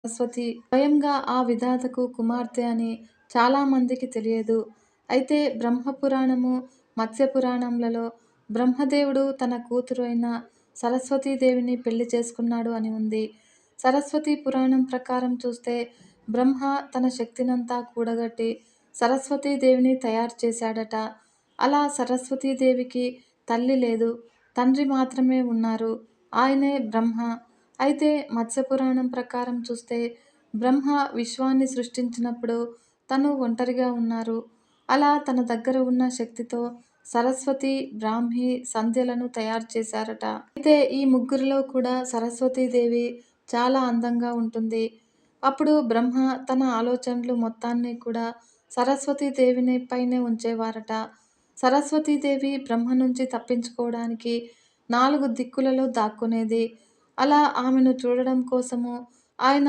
సరస్వతి స్వయంగా ఆ విధాతకు కుమార్తె అని చాలామందికి తెలియదు. అయితే బ్రహ్మపురాణము, మత్స్యపురాణంలలో బ్రహ్మదేవుడు తన కూతురు అయిన సరస్వతీదేవిని పెళ్లి చేసుకున్నాడు అని ఉంది. సరస్వతి పురాణం ప్రకారం చూస్తే బ్రహ్మ తన శక్తినంతా కూడగట్టి సరస్వతీదేవిని తయారు చేశాడట. అలా సరస్వతీదేవికి తల్లి లేదు, తండ్రి మాత్రమే ఉన్నారు. ఆయనే బ్రహ్మ. అయితే మత్స్యపురాణం ప్రకారం చూస్తే బ్రహ్మ విశ్వాన్ని సృష్టించినప్పుడు తను ఒంటరిగా ఉన్నారు. అలా తన దగ్గర ఉన్న శక్తితో సరస్వతి, బ్రాహ్మి, సంధ్యలను తయారు చేశారట. అయితే ఈ ముగ్గురిలో కూడా సరస్వతీదేవి చాలా అందంగా ఉంటుంది. అప్పుడు బ్రహ్మ తన ఆలోచనలు మొత్తాన్ని కూడా సరస్వతీదేవిని పైనే ఉంచేవారట. సరస్వతీదేవి బ్రహ్మ నుంచి తప్పించుకోవడానికి 4 దిక్కులలో దాక్కునేది. అలా ఆమెను చూడడం కోసము ఆయన